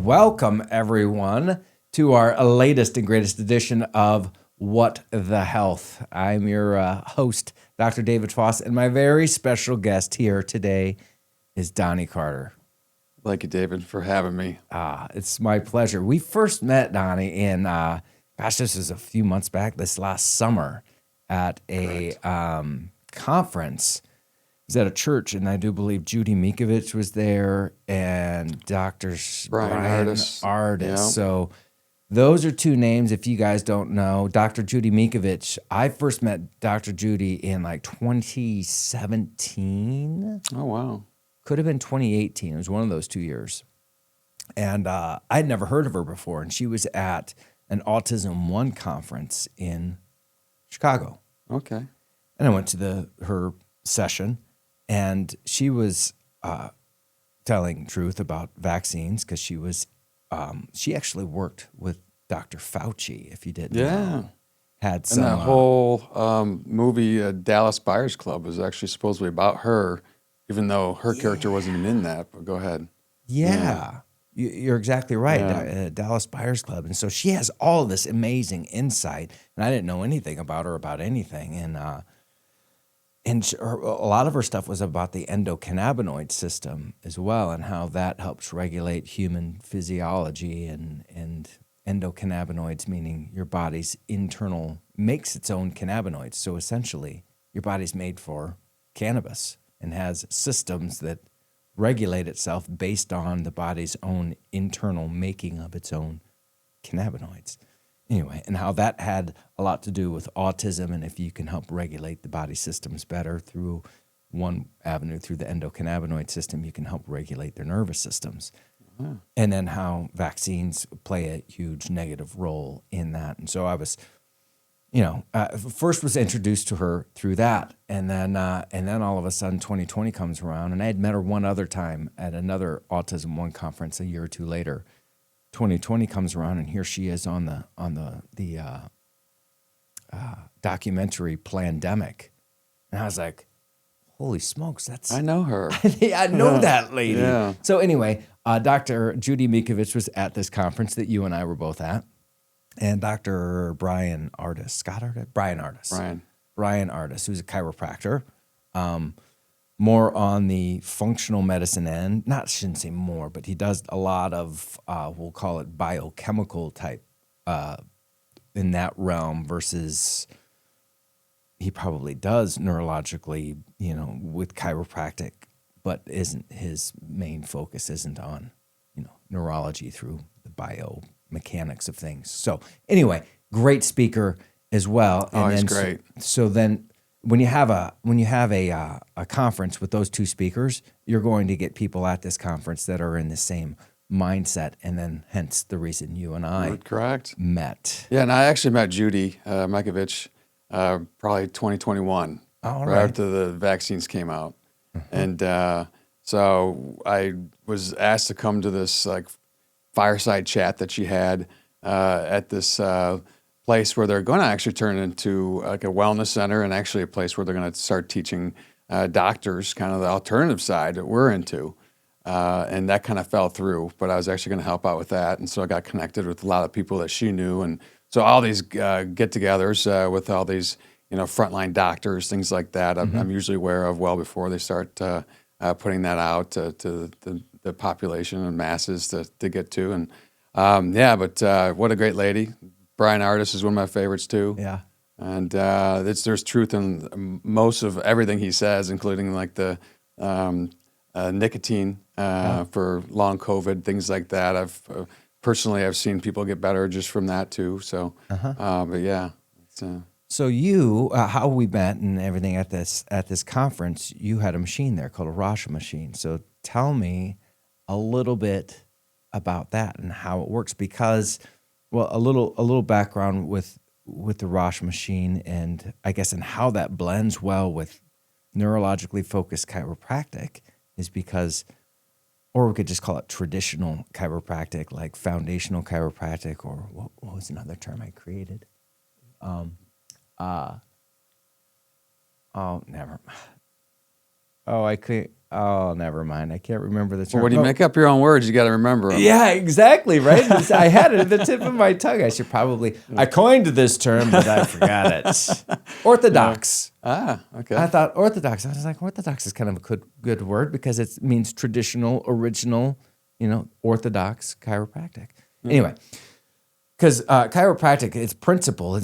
Welcome, everyone, to our latest and greatest edition of What the Health. I'm your host, Dr. David Foss, and my very special guest here today is Donnie Carter. Thank you, David, for having me. It's my pleasure. We first met, Donnie, in, this was a few months back, this last summer at a conference. It was at a church, and I do believe Judy Mikovich was there and Dr. Brian Ardis. Yeah. So those are two names, if you guys don't know. Dr. Judy Mikovich, I first met Dr. Judy in like 2017. Oh, wow. Could have been 2018. It was one of those 2 years. And I'd never heard of her before, and she was at an Autism One conference in Chicago. Okay. And I went to her session, and she was telling truth about vaccines because she actually worked with Dr. Fauci, if you didn't know. Had some, and that whole movie, Dallas Buyers Club, was actually supposedly about her, even though her character wasn't in that. But go ahead. Yeah. You're exactly right. Dallas Buyers Club. And so she has all this amazing insight, and I didn't know anything about her, about anything. And a lot of her stuff was about the endocannabinoid system as well, and how that helps regulate human physiology, and endocannabinoids, meaning your body's internal, makes its own cannabinoids. So essentially, your body's made for cannabis and has systems that regulate itself based on the body's own internal making of its own cannabinoids. Anyway, and how that had a lot to do with autism, and if you can help regulate the body systems better through one avenue, through the endocannabinoid system, you can help regulate their nervous systems. Mm-hmm. And then how vaccines play a huge negative role in that. And so I was, first was introduced to her through that, and then all of a sudden 2020 comes around, and I had met her one other time at another Autism One conference a year or two later. 2020 comes around, and here she is on the documentary Plandemic, and I was like, "Holy smokes, I know her. I know that lady." Yeah. So anyway, Dr. Judy Mikovich was at this conference that you and I were both at, and Dr. Brian Ardis, Brian Ardis, who's a chiropractor. More on the functional medicine end. Shouldn't say more, but he does a lot of, we'll call it biochemical type in that realm, versus he probably does neurologically, with chiropractic, but his main focus isn't on, neurology through the biomechanics of things. So anyway, great speaker as well. And he's great. So then, when you have a conference with those two speakers, you're going to get people at this conference that are in the same mindset, and then hence the reason you and I met. Yeah, and I actually met Judy Mikovich probably 2021, right after the vaccines came out. Mm-hmm. And so I was asked to come to this fireside chat that she had at this place where they're going to actually turn into a wellness center, and actually a place where they're going to start teaching doctors kind of the alternative side that we're into. And that kind of fell through, but I was actually going to help out with that. And so I got connected with a lot of people that she knew. And so all these get-togethers with all these, frontline doctors, things like that, mm-hmm. I'm usually aware of well before they start putting that out to the population and masses to get to. And but what a great lady. Brian Ardis is one of my favorites too. Yeah. And there's truth in most of everything he says, including like the nicotine for long COVID, things like that. I've seen people get better just from that too. So, but yeah. So you, how we met and everything at this conference, you had a machine there called a RASHA machine. So tell me a little bit about that and how it works, because, well, a little background with the RASHA machine, and I guess, and how that blends well with neurologically focused chiropractic is because, or we could just call it traditional chiropractic, like foundational chiropractic, or what was another term I created? Oh, never mind. I can't remember the term. Well, when you make up your own words, you got to remember them. Yeah, exactly, right? I had it at the tip of my tongue. I coined this term, but I forgot it. Orthodox. Okay. I thought orthodox. I was like, orthodox is kind of a good word because it means traditional, original, orthodox chiropractic. Anyway, because chiropractic, its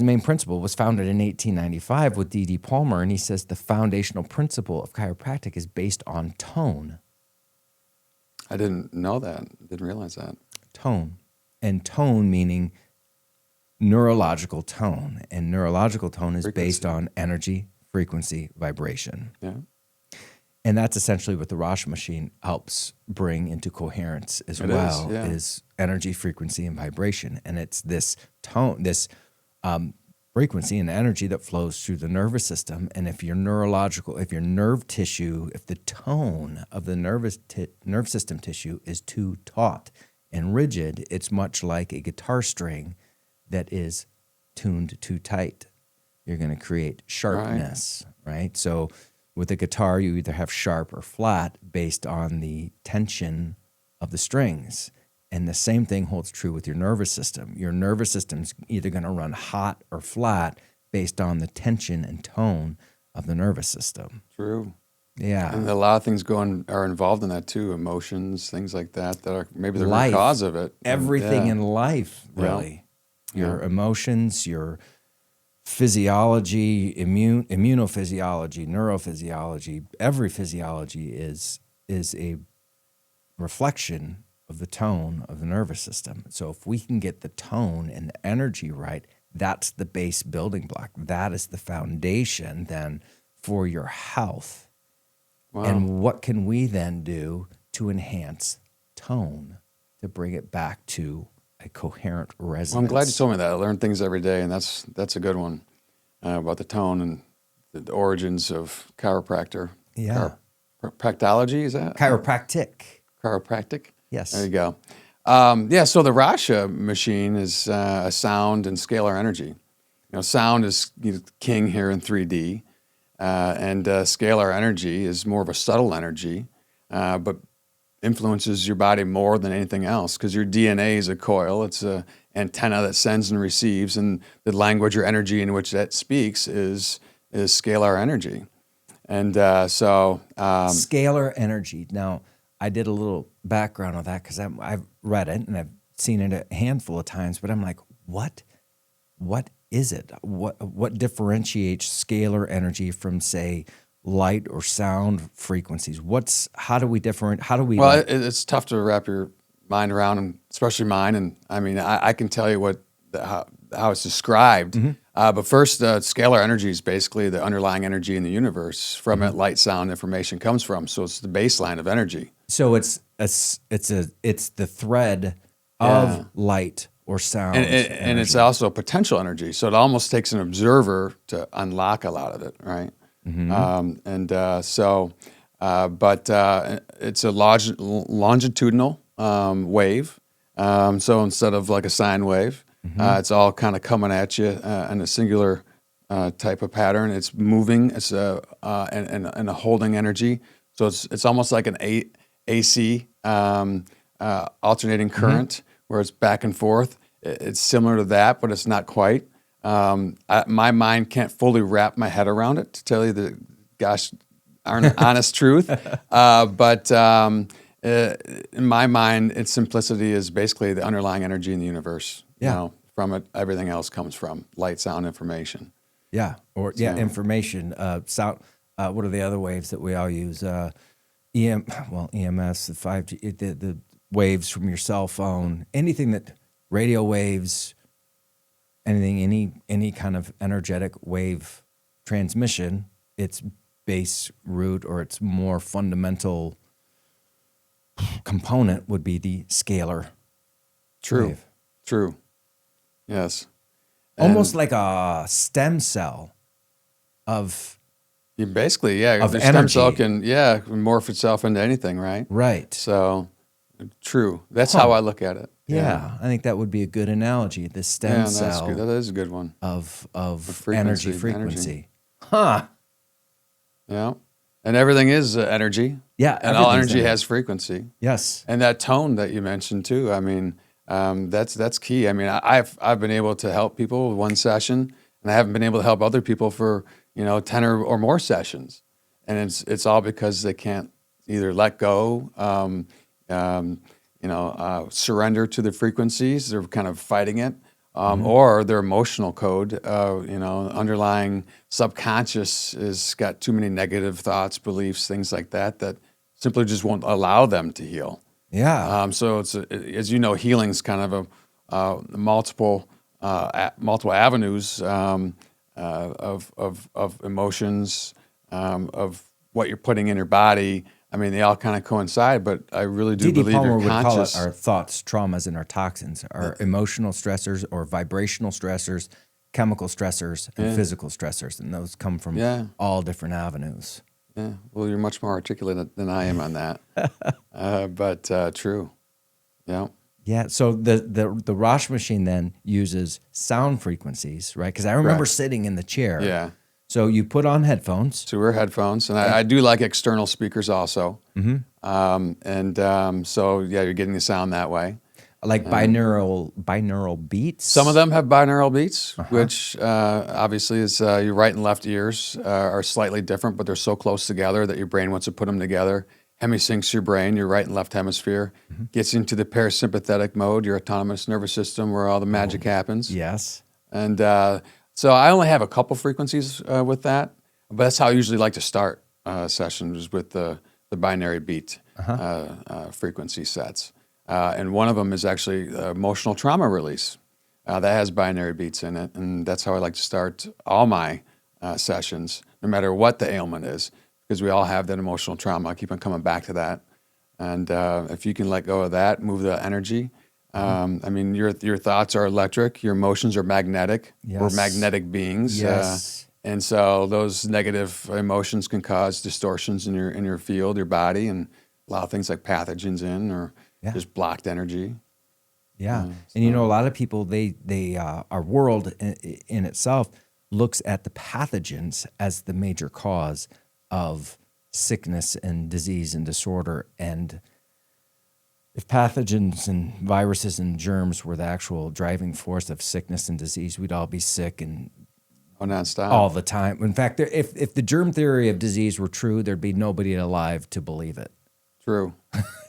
main principle was founded in 1895 with D.D. Palmer, and he says the foundational principle of chiropractic is based on tone. I didn't know that. Didn't realize that. Tone. And tone meaning neurological tone. And neurological tone is based on energy, frequency, vibration. Yeah. And that's essentially what the RASHA machine helps bring into coherence as well, is energy, frequency, and vibration. And it's this tone, this frequency and energy that flows through the nervous system. And if your nerve tissue, if the tone of the nerve system tissue is too taut and rigid, it's much like a guitar string that is tuned too tight. You're going to create sharpness, right? So with a guitar, you either have sharp or flat based on the tension of the strings. And the same thing holds true with your nervous system. Your nervous system's either going to run hot or flat based on the tension and tone of the nervous system. True. Yeah. And a lot of things are involved in that too. Emotions, things like that are maybe the root cause of it. Everything in life, really. Your emotions, your physiology, immunophysiology, neurophysiology, every physiology is a reflection of the tone of the nervous system. So if we can get the tone and the energy right, that's the base building block. That is the foundation then for your health. Wow. And what can we then do to enhance tone, to bring it back to a coherent resonance? Well, I'm glad you told me that. I learn things every day, and that's a good one about the tone and the origins of chiropractor. Yeah. Chiropractology, is that? Chiropractic. Yes. There you go. So the RASHA machine is a sound and scalar energy. Sound is king here in 3D, and scalar energy is more of a subtle energy, but influences your body more than anything else because your DNA is a coil. It's an antenna that sends and receives, and the language or energy in which that speaks is scalar energy. And scalar energy. Now, I did a little background on that because I've read it and I've seen it a handful of times, but I'm like, what is it? What differentiates scalar energy from, say, light or sound frequencies? How do we different? How do we? Well, it's tough to wrap your mind around, and especially mine. And I mean, I can tell you how it's described. Mm-hmm. But first, scalar energy is basically the underlying energy in the universe. From it, light, sound, information comes from. So it's the baseline of energy. So it's the thread of light or sound, and it's also potential energy. So it almost takes an observer to unlock a lot of it, right? Mm-hmm. But it's a longitudinal wave. So instead of like a sine wave, it's all kind of coming at you in a singular type of pattern. It's moving. It's and a holding energy. So it's almost like an AC alternating current where it's back and forth. It's similar to that, but it's not quite. My mind can't fully wrap my head around it, to tell you the honest truth. But in my mind, its simplicity is basically the underlying energy in the universe. Yeah. From it, everything else comes from light, sound, information. Yeah. Information, sound. What are the other waves that we all use? EMS, the 5G, the waves from your cell phone, anything that radio waves. Anything, any kind of energetic wave transmission, its base root or its more fundamental component would be the scalar wave. True. Yes. Almost like a stem cell of basically, of the energy. Stem cell can morph itself into anything, right? Right. So, true. That's how I look at it. Yeah, I think that would be a good analogy. The stem cell. Good. That is a good one. Of frequency. Huh. Yeah. And everything is energy. Yeah, and all everything's energy has frequency. Yes. And that tone that you mentioned too. I mean, that's key. I mean, I've been able to help people with one session, and I haven't been able to help other people for 10 or more sessions, and it's all because they can't either let go, surrender to the frequencies. They're kind of fighting it. Or their emotional code, underlying subconscious has got too many negative thoughts, beliefs, things like that simply just won't allow them to heal. Yeah. So it's as you know, healing's kind of a multiple avenues of emotions, of what you're putting in your body. I mean, they all kind of coincide, but I really do D.D. believe Palmer you're would call conscious. it our thoughts, traumas, and our toxins, our emotional stressors or vibrational stressors, chemical stressors, and physical stressors. And those come from all different avenues. Yeah. Well, you're much more articulate than I am on that. But true. Yeah. Yeah. So the RASHA machine then uses sound frequencies, right? Because I remember sitting in the chair. Yeah. So you put on headphones. So we're headphones, and I do like external speakers also. So you're getting the sound that way. Like binaural beats. Some of them have binaural beats, which obviously is your right and left ears are slightly different, but they're so close together that your brain wants to put them together. Hemisyncs your brain, your right and left hemisphere, gets into the parasympathetic mode, your autonomous nervous system, where all the magic happens. Yes. And so I only have a couple frequencies with that, but that's how I usually like to start sessions, with the binary beat frequency sets. And one of them is actually emotional trauma release. That has binary beats in it, and that's how I like to start all my sessions, no matter what the ailment is, because we all have that emotional trauma. I keep on coming back to that. And if you can let go of that, move the energy. I mean, your thoughts are electric, your emotions are magnetic. Yes. We're magnetic beings. Yes. And so those negative emotions can cause distortions in your field, your body, and allow things like pathogens in, or just blocked energy. Yeah. And a lot of people, our world in itself looks at the pathogens as the major cause of sickness and disease and disorder. And if pathogens and viruses and germs were the actual driving force of sickness and disease, we'd all be sick and nonstop all the time. In fact, if the germ theory of disease were true, there'd be nobody alive to believe it. True.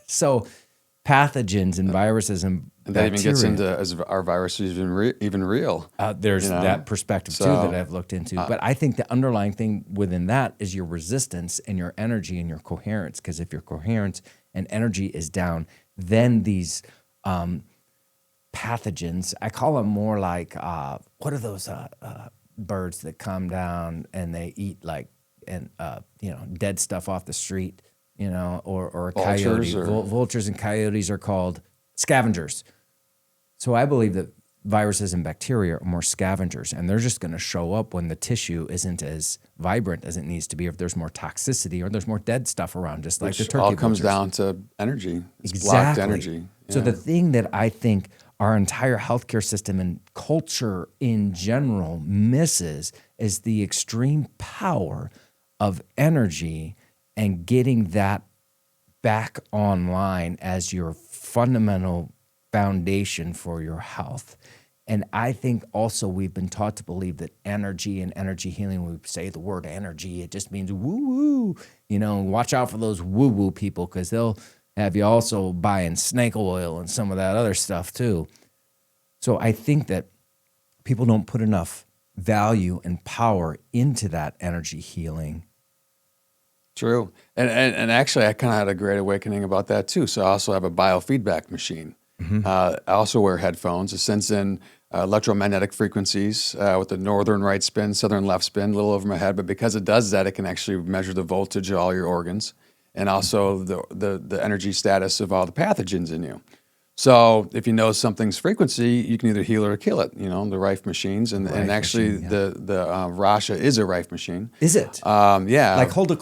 So pathogens and viruses and that bacteria, even gets into, as our viruses even real. There's that perspective too that I've looked into. But I think the underlying thing within that is your resistance and your energy and your coherence. Because if your coherence and energy is down, then these pathogens, I call them more like, what are those birds that come down and they eat dead stuff off the street, or a Vultures, coyote. Vultures and coyotes are called scavengers. So I believe that viruses and bacteria are more scavengers, and they're just going to show up when the tissue isn't as vibrant as it needs to be, or if there's more toxicity, or there's more dead stuff around, just like the turkey all comes vultures. down to energy. It's Exactly. blocked energy. Yeah. So the thing that I think our entire healthcare system and culture in general misses is the extreme power of energy and getting that back online as your fundamental foundation for your health. And I think also we've been taught to believe that energy and energy healing, when we say the word energy, it just means woo-woo. Watch out for those woo-woo people, because they'll have you also buying snake oil and some of that other stuff too. So I think that people don't put enough value and power into that energy healing. True. And actually, I kind of had a great awakening about that too. So I also have a biofeedback machine. I also wear headphones. It sends in electromagnetic frequencies with the northern right spin, southern left spin, a little over my head. But because it does that, it can actually measure the voltage of all your organs, and also the energy status of all the pathogens in you. So if you know something's frequency, you can either heal or kill it. The Rife machines, and actually the RASHA is a Rife machine. Is it? Yeah. Like the Holder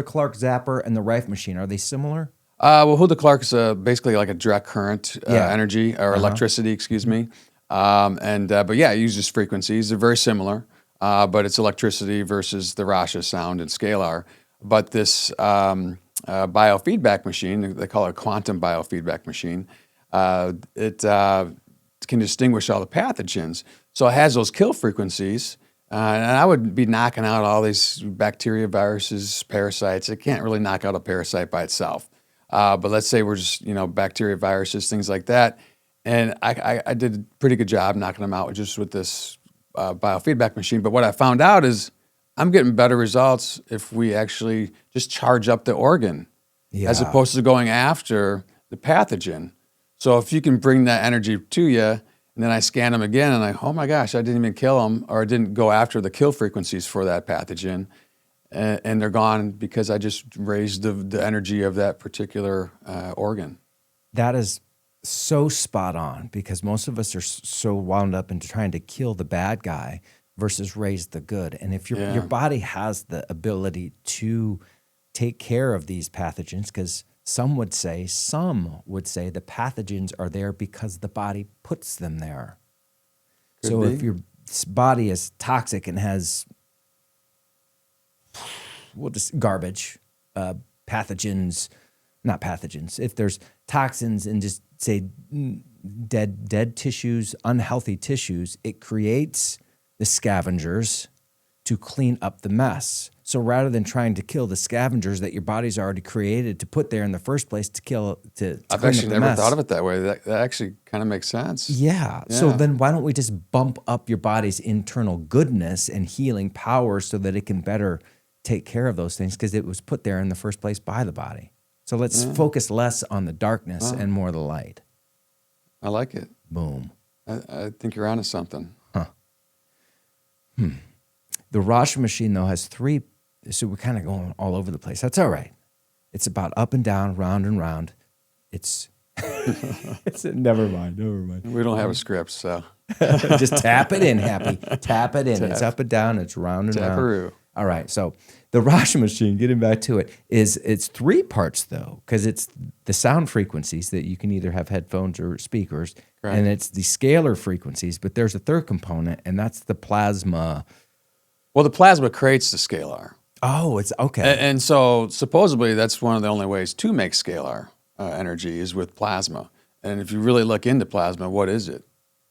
Clark zapper and the Rife machine, are they similar? Well, Hulda Clark is basically like a direct current energy or electricity, excuse me. But yeah, it uses frequencies. They're very similar, but it's electricity versus the RASHA sound and scalar. But this biofeedback machine, they call it a quantum biofeedback machine, it can distinguish all the pathogens. So it has those kill frequencies. And I would be knocking out all these bacteria, viruses, parasites. It can't really knock out a parasite by itself. But let's say we're just, bacteria, viruses, things like that. And I did a pretty good job knocking them out just with this biofeedback machine. But what I found out is I'm getting better results if we actually just charge up the organ as opposed to going after the pathogen. So if you can bring that energy to you, and then I scan them again, and oh my gosh, I didn't even kill them, or I didn't go after the kill frequencies for that pathogen, and they're gone because I just raised the energy of that particular organ. That is so spot on, because most of us are so wound up into trying to kill the bad guy versus raise the good. And if your body has the ability to take care of these pathogens, because some would say the pathogens are there because the body puts them there. So if your body is toxic and has garbage, pathogens, not pathogens, if there's toxins in just say dead tissues, unhealthy tissues, it creates the scavengers to clean up the mess. So rather than trying to kill the scavengers that your body's already created to put there in the first place to kill, to I've clean actually up the never mess. thought of it that way. That actually kind of makes sense. Yeah. So then why don't we just bump up your body's internal goodness and healing power so that it can better take care of those things, because it was put there in the first place by the body. So let's focus less on the darkness and more the light. I like it. Boom. I think you're onto something. The RASHA machine, though, has three, so we're kind of going all over the place. That's all right. It's about up and down, round and round. It's never mind. We don't have a script, so. Just tap it in, Happy. Tap it in. It's up and down. It's round and round. Taparoo. All right. So the RASHA machine, getting back to it, it's three parts, though, because it's the sound frequencies that you can either have headphones or speakers, Correct. and it's the scalar frequencies, but there's a third component, and that's the plasma. Well, the plasma creates the scalar. Oh, it's okay. And so supposedly that's one of the only ways to make scalar energy is with plasma. And if you really look into plasma, what is it?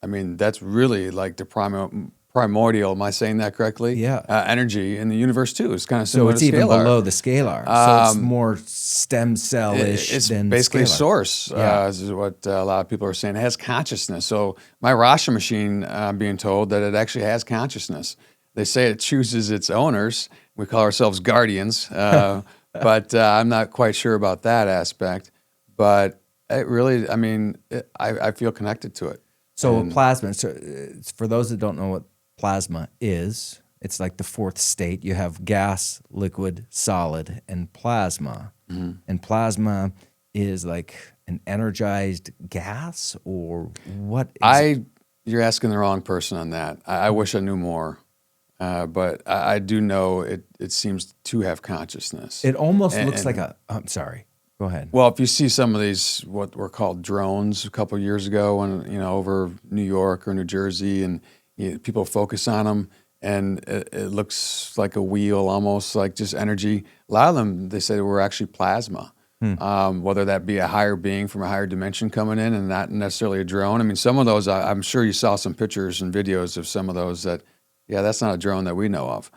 I mean, that's really like the primordial, am I saying that correctly? Yeah. Energy in the universe too. It's kind of So similar it's to even scalar. below the scalar. So it's more stem cell-ish It's than basically scalar. source, is what a lot of people are saying. It has consciousness. So my RASHA machine, I'm being told that it actually has consciousness. They say it chooses its owners. We call ourselves guardians, but I'm not quite sure about that aspect. But it really, I mean, I feel connected to it. So plasma, so for those that don't know what plasma is, it's like the fourth state. You have gas, liquid, solid, and plasma. Mm-hmm. And plasma is like an energized gas, or what is it? You're asking the wrong person on that. I wish I knew more. But I do know it seems to have consciousness. It almost looks like a, I'm sorry, go ahead. Well, if you see some of these, what were called drones a couple of years ago, when over New York or New Jersey, and people focus on them, and it looks like a wheel, almost like just energy. A lot of them, they say, were actually plasma. Whether that be a higher being from a higher dimension coming in, and not necessarily a drone. I mean, some of those, I'm sure you saw some pictures and videos of some of those that. Yeah, that's not a drone that we know of.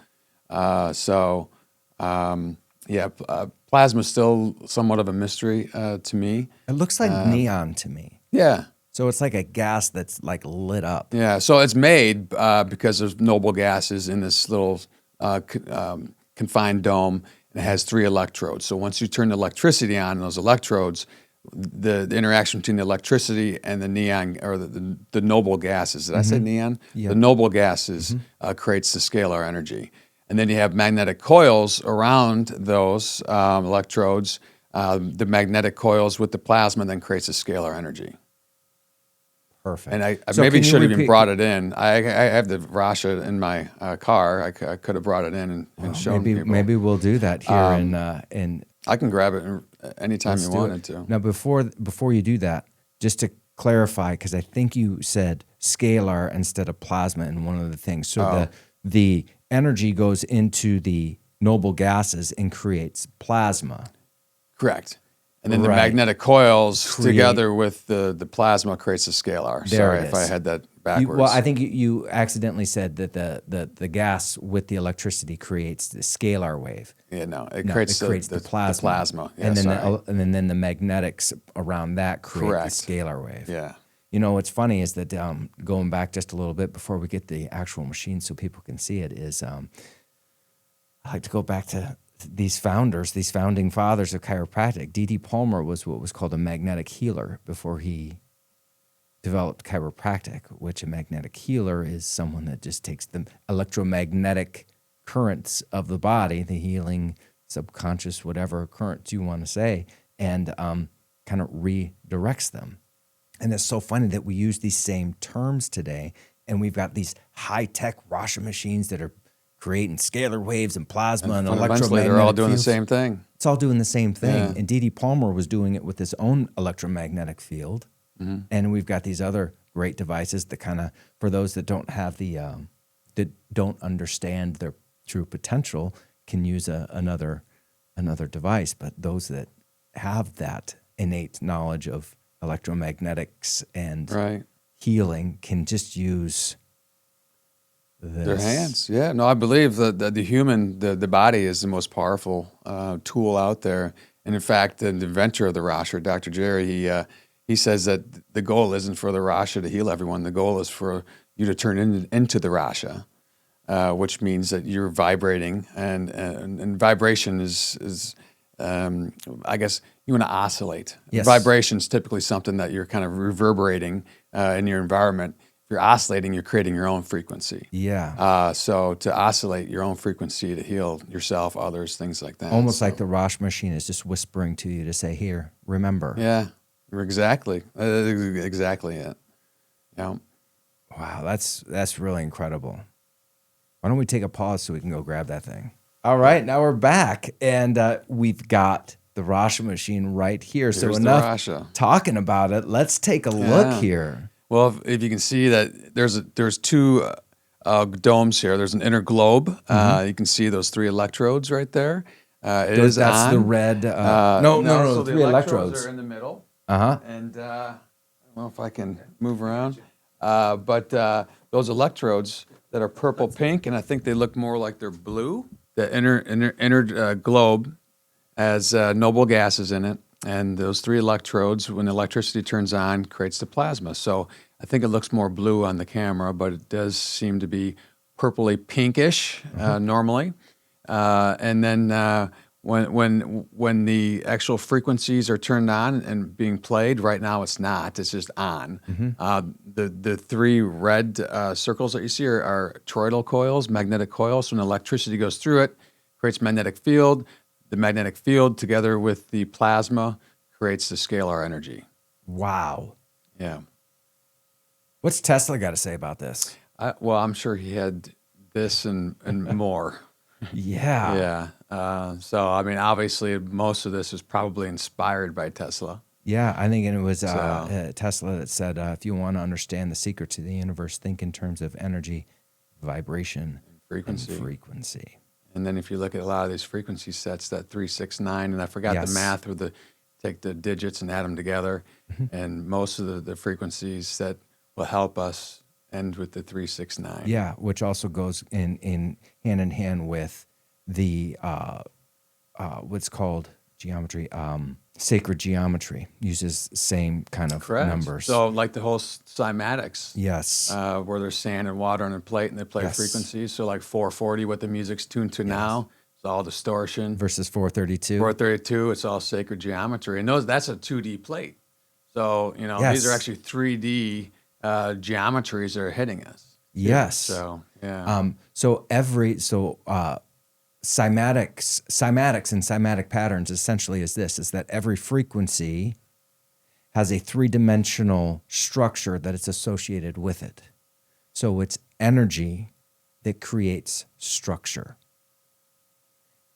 Plasma is still somewhat of a mystery to me. It looks like neon to me. Yeah. So it's like a gas that's like lit up. Yeah, so it's made because there's noble gases in this little confined dome, and it has 3 electrodes. So once you turn the electricity on those electrodes, the interaction between the electricity and the neon, or the noble gases. Did I say neon? Yep. The noble gases creates the scalar energy. And then you have magnetic coils around those electrodes. The magnetic coils with the plasma then creates the scalar energy. Perfect. And I So maybe can you should have even repeat- brought it in. I have the RASHA in my car. I could have brought it in and shown people. Maybe we'll do that here in I can grab it anytime Let's you do wanted it. to. Now, before you do that, just to clarify, because I think you said scalar instead of plasma in one of the things. So the energy goes into the noble gases and creates plasma. Correct. And then the magnetic coils together with the plasma creates a scalar. Sorry if I had that backwards. Well, I think you accidentally said that the gas with the electricity creates the scalar wave. Yeah, no, it creates the plasma. Yeah, and then the magnetics around that create the scalar wave. Yeah. You know, what's funny is that going back just a little bit before we get the actual machine so people can see it is I like to go back to these founding fathers of chiropractic. D.D. Palmer was what was called a magnetic healer before he developed chiropractic, which a magnetic healer is someone that just takes the electromagnetic currents of the body, the healing, subconscious, whatever currents you want to say, and kind of redirects them. And it's so funny that we use these same terms today, and we've got these high-tech RASHA machines that are creating scalar waves and plasma and electromagnetic they're all doing fields. the same thing. It's all doing the same thing. Yeah. And D.D. Palmer was doing it with his own electromagnetic field. Mm-hmm. And we've got these other great devices that kind of, for those that don't have that don't understand their true potential, can use another device. But those that have that innate knowledge of electromagnetics and healing can just use their hands. Yeah, no, I believe that the human, the body is the most powerful tool out there. And in fact, the inventor of the RASHA, Dr. Jerry, he says that the goal isn't for the RASHA to heal everyone. The goal is for you to turn into the RASHA, which means that you're vibrating, and vibration is I guess you want to oscillate. Yes. Vibration is typically something that you're kind of reverberating in your environment. You're oscillating, you're creating your own frequency. Yeah. So to oscillate your own frequency to heal yourself, others, things like that. Almost like the RASHA machine is just whispering to you to say, here, remember. Yeah, exactly. Exactly it. Yeah. Wow, that's really incredible. Why don't we take a pause so we can go grab that thing? All right, now we're back, and we've got the RASHA machine right here. Here's so enough talking about it. Let's take a look here. Well, if you can see that there's two domes here. There's an inner globe. You can see those three electrodes right there. That's the red. No, so three electrodes are in the middle. And I don't know if I can move around, but those electrodes that are purple pink, and I think they look more like they're blue. The inner globe has noble gases in it. And those three electrodes, when electricity turns on, creates the plasma. So I think it looks more blue on the camera, but it does seem to be purpley pinkish normally. And then when the actual frequencies are turned on and being played, right now it's not. It's just on. The three red circles that you see are toroidal coils, magnetic coils. When electricity goes through it, creates magnetic field. The magnetic field, together with the plasma, creates the scalar energy. Wow. Yeah. What's Tesla got to say about this? Well, I'm sure he had this and more. Yeah. Yeah. So, I mean, obviously, most of this is probably inspired by Tesla. Yeah, I think it was Tesla that said, if you want to understand the secrets of the universe, think in terms of energy, vibration, and frequency. And then if you look at a lot of these frequency sets, that 369, and I forgot the math with take the digits and add them together, and most of the frequencies that will help us end with the 369. Yeah, which also goes in hand in hand with the what's called geometry, sacred geometry uses same kind of numbers. So like the whole cymatics. Yes. Where there's sand and water on a plate and they play frequencies. So like 440, what the music's tuned to now, it's all distortion. Versus 432. 432, it's all sacred geometry. And that's a 2D plate. So, these are actually 3D geometries that are hitting us. Yes. So, yeah. Cymatics and cymatic patterns essentially is that every frequency has a three-dimensional structure that it's associated with it. So it's energy that creates structure.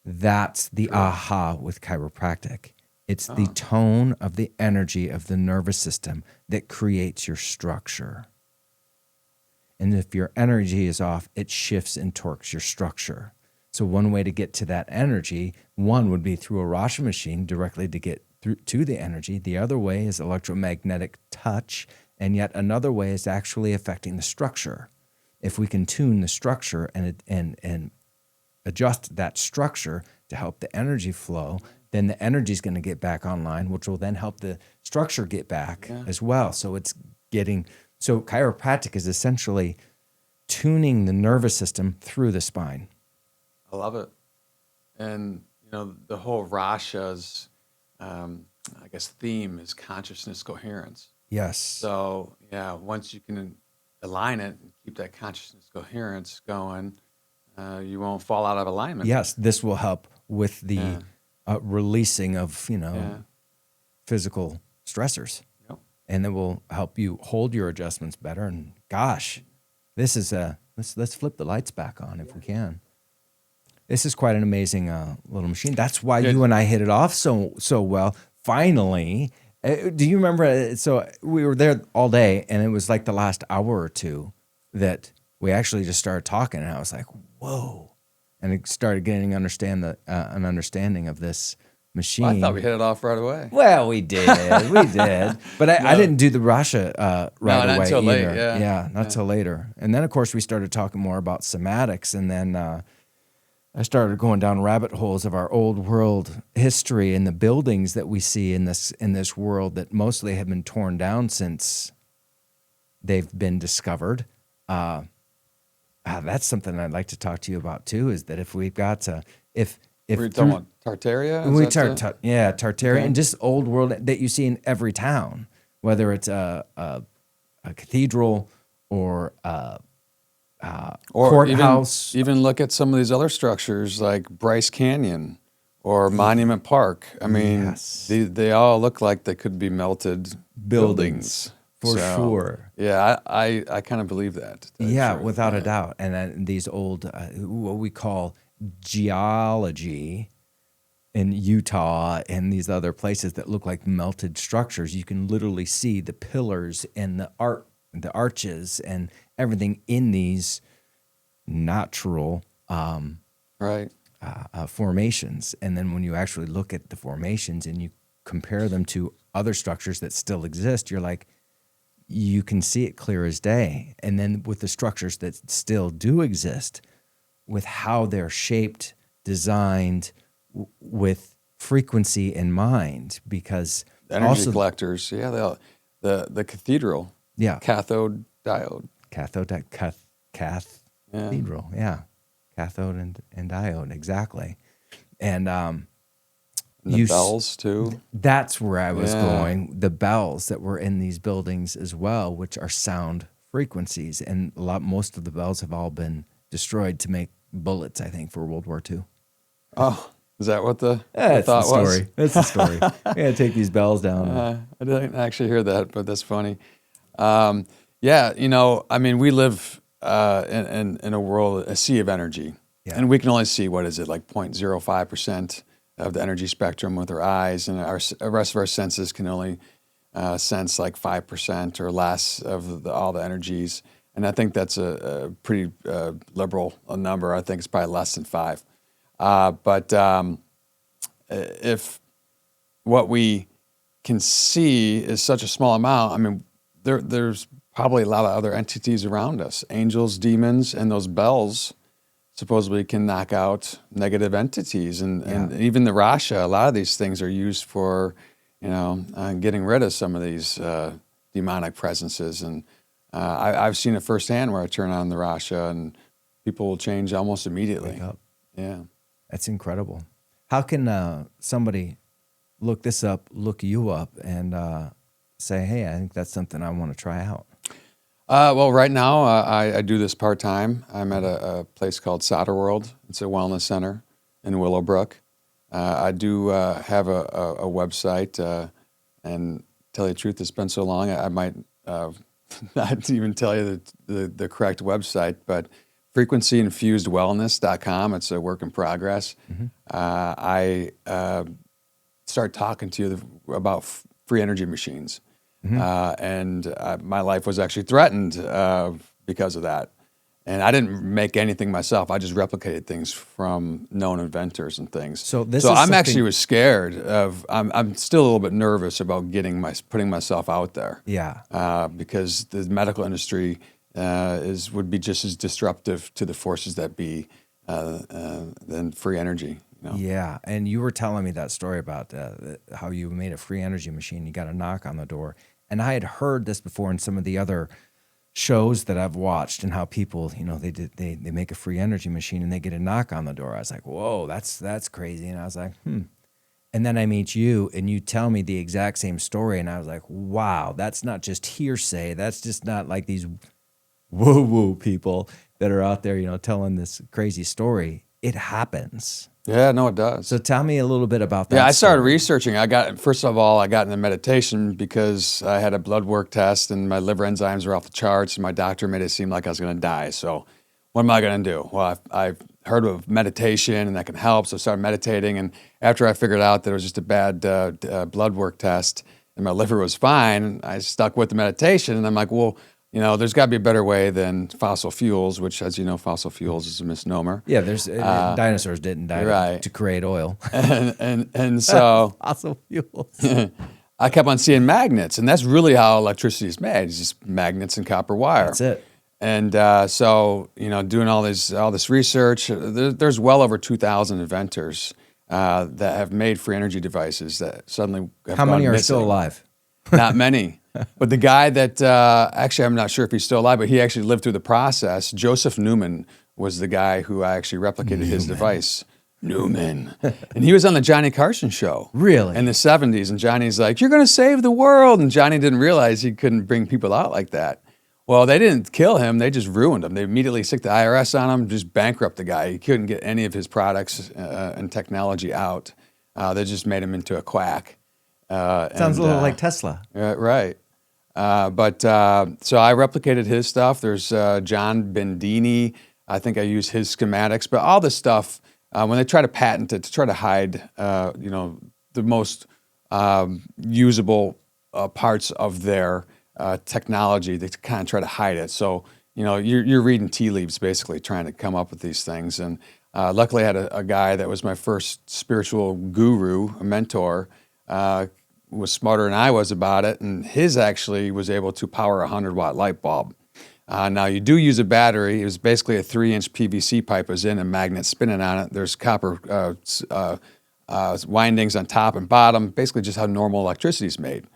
That's the aha with chiropractic. It's the tone of the energy of the nervous system that creates your structure. And if your energy is off, it shifts and torques your structure. So one way to get to that energy, one would be through a RASHA machine directly to get through to the energy. The other way is electromagnetic touch. And yet another way is actually affecting the structure. If we can tune the structure and adjust that structure to help the energy flow, then the energy is going to get back online, which will then help the structure get back as well. So so chiropractic is essentially tuning the nervous system through the spine. I love it. And, the whole RASHA's, I guess, theme is consciousness coherence. Yes. So, once you can align it and keep that consciousness coherence going, you won't fall out of alignment. Yes, this will help with the releasing of, physical stressors. Yep. And it will help you hold your adjustments better. And gosh, this is let's flip the lights back on if we can. This is quite an amazing little machine. That's why you and I hit it off so well. Finally, do you remember? So we were there all day, and it was like the last hour or two that we actually just started talking, and I was like, "Whoa!" And it started getting an understanding of this machine. Well, I thought we hit it off right away. Well, we did, but I didn't do the RASHA right away until either. late. Not till later. And then, of course, we started talking more about somatics, and then I started going down rabbit holes of our old world history and the buildings that we see in this world that mostly have been torn down since they've been discovered. That's something I'd like to talk to you about too. Is that if we've got to if We're talking about Tartaria? Tartaria, and just old world that you see in every town, whether it's a cathedral or courthouse. Even look at some of these other structures like Bryce Canyon or Monument Park. I mean, they all look like they could be melted buildings. For sure. Yeah, I kind of believe that. Without a doubt. And then these old, what we call geology in Utah and these other places that look like melted structures, you can literally see the pillars and the arches and everything in these natural formations. And then when you actually look at the formations and you compare them to other structures that still exist, you're like, you can see it clear as day. And then with the structures that still do exist, with how they're shaped, designed, with frequency in mind, because energy collectors, the cathedral, cathode diode, cathedral, cathode and diode, exactly, and the bells too. That's where I was going. The bells that were in these buildings as well, which are sound frequencies, and most of the bells have all been destroyed to make bullets, I think, for World War II. Oh, is that what the thought was? That's the story. We got to take these bells down. I didn't actually hear that, but that's funny. I mean, we live in a world, a sea of energy, and we can only see, what is it, like 0.05% of the energy spectrum with our eyes, and the rest of our senses can only sense like 5% or less of all the energies. And I think that's a pretty liberal number. I think it's probably less than 5. But if what we can see is such a small amount, I mean, there's probably a lot of other entities around us, angels, demons, and those bells supposedly can knock out negative entities. And even the RASHA, a lot of these things are used for, getting rid of some of these demonic presences. And I've seen it firsthand where I turn on the RASHA and people will change almost immediately. Wake up. Yeah. That's incredible. How can somebody look this up, look you up, and say, hey, I think that's something I want to try out? Well, right now I do this part-time. I'm at a place called Solder World. It's a wellness center in Willowbrook. I do have a website, and tell you the truth, it's been so long, I might not even tell you the correct website, but frequencyinfusedwellness.com. It's a work in progress. Mm-hmm. I start talking to you about free energy machines. Mm-hmm. And my life was actually threatened because of that. And I didn't make anything myself. I just replicated things from known inventors and things. So I'm actually was scared of. I'm still a little bit nervous about putting myself out there. Yeah. Because the medical industry would be just as disruptive to the forces that be than free energy. You know? Yeah, and you were telling me that story about how you made a free energy machine. You got a knock on the door, and I had heard this before in some of the other shows that I've watched, and how people, they make a free energy machine and they get a knock on the door. I was like, whoa, that's crazy. And I was like, And then I meet you and you tell me the exact same story, and I was like, wow, that's not just hearsay. That's just not like these woo-woo people that are out there, telling this crazy story. It happens. Yeah, no, it does. So tell me a little bit about that. Yeah, I started researching. First of all, I got into meditation because I had a blood work test and my liver enzymes were off the charts, and my doctor made it seem like I was going to die. So what am I going to do? Well, I've heard of meditation and that can help. So I started meditating. And after I figured out that it was just a bad blood work test and my liver was fine, I stuck with the meditation. And I'm like, well, there's got to be a better way than fossil fuels, which, as you know, fossil fuels is a misnomer. Yeah, there's dinosaurs didn't die to create oil. and so fossil fuels. I kept on seeing magnets, and that's really how electricity is made. It's just magnets and copper wire. That's it. And so, doing all this research, there's well over 2,000 inventors that have made free energy devices that suddenly have How gone many are missing. still alive? Not many. But the guy that, actually, I'm not sure if he's still alive, but he actually lived through the process. Joseph Newman was the guy who actually replicated his device. Newman. And he was on the Johnny Carson show. Really? In the 70s. And Johnny's like, you're going to save the world. And Johnny didn't realize he couldn't bring people out like that. Well, they didn't kill him. They just ruined him. They immediately stick the IRS on him, just bankrupt the guy. He couldn't get any of his products and technology out. They just made him into a quack. Sounds a little like Tesla. Right. So I replicated his stuff. There's John Bendini. I think I use his schematics. But all this stuff, when they try to patent it to try to hide, the most usable parts of their technology, they kind of try to hide it. So, you're reading tea leaves basically trying to come up with these things. And luckily I had a guy that was my first spiritual guru, a mentor, was smarter than I was about it, and his actually was able to power a 100-watt light bulb. Now, you do use a battery. It was basically a 3-inch PVC pipe was in, a magnet spinning on it. There's copper windings on top and bottom, basically just how normal electricity is made.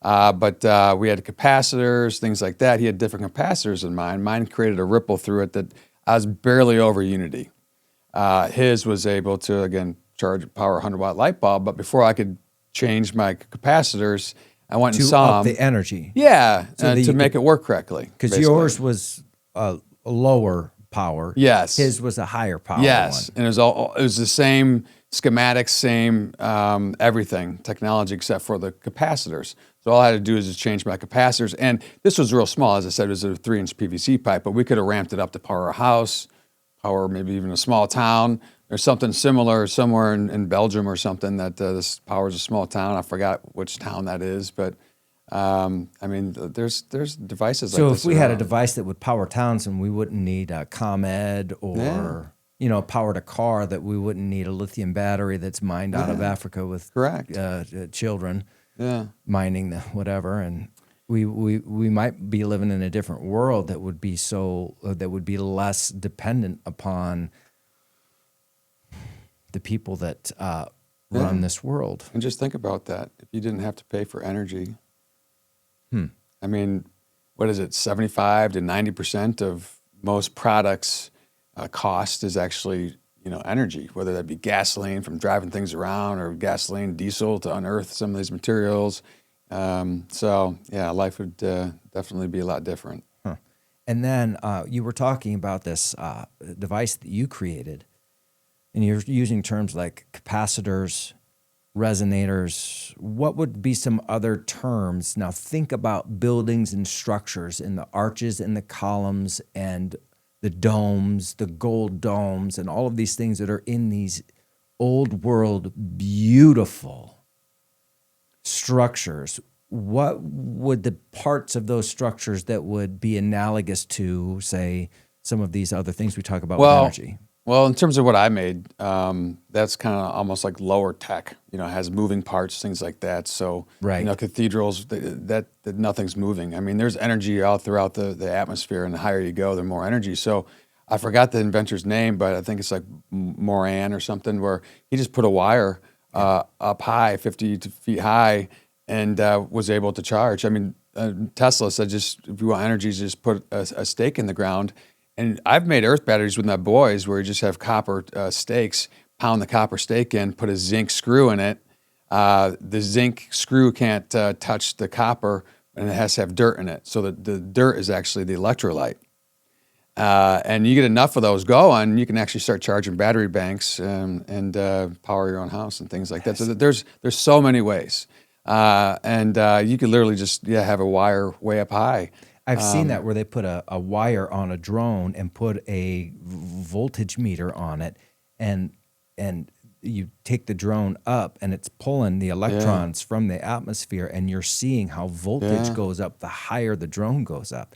But we had capacitors, things like that. He had different capacitors in mine. Mine created a ripple through it that I was barely over unity. His was able to, again, power a 100-watt light bulb, but before I could change my capacitors, I went and saw up the energy. Yeah, so to make it work correctly. Because yours was a lower power. Yes. His was a higher power. Yes, one. and it was the same schematics, same everything, technology, except for the capacitors. So all I had to do is just change my capacitors. And this was real small. As I said, it was a 3-inch PVC pipe, but we could have ramped it up to power a house, power maybe even a small town. There's something similar somewhere in Belgium or something that this powers a small town. I forgot which town that is, but there's devices like this. So if we had a device that would power towns, and we wouldn't need a ComEd or powered a car, that we wouldn't need a lithium battery that's mined out of Africa with children mining the whatever, and we might be living in a different world that would be less dependent upon the people that run this world. And just think about that. If you didn't have to pay for energy, I mean, what is it? 75 to 90% of most products' cost is actually, energy, whether that be gasoline from driving things around, or gasoline, diesel to unearth some of these materials. Life would definitely be a lot different. Huh. And then you were talking about this device that you created. And you're using terms like capacitors, resonators. What would be some other terms? Now think about buildings and structures, and the arches and the columns and the domes, the gold domes, and all of these things that are in these old world, beautiful structures. What would the parts of those structures that would be analogous to, say, some of these other things we talk about with energy? Well, in terms of what I made, that's kind of almost like lower tech. It has moving parts, things like that. So, cathedrals, that nothing's moving. I mean, there's energy all throughout the atmosphere, and the higher you go, the more energy. So, I forgot the inventor's name, but I think it's like Moran or something, where he just put a wire up high, 50 feet high, and was able to charge. I mean, Tesla said, if you want energy, just put a stake in the ground. And I've made earth batteries with my boys where you just have copper stakes, pound the copper stake in, put a zinc screw in it. The zinc screw can't touch the copper, and it has to have dirt in it. So the dirt is actually the electrolyte. And you get enough of those going, you can actually start charging battery banks and power your own house and things like that. So there's so many ways. And you could literally just have a wire way up high. I've seen that where they put a wire on a drone and put a voltage meter on it, and you take the drone up and it's pulling the electrons from the atmosphere, and you're seeing how voltage goes up the higher the drone goes up.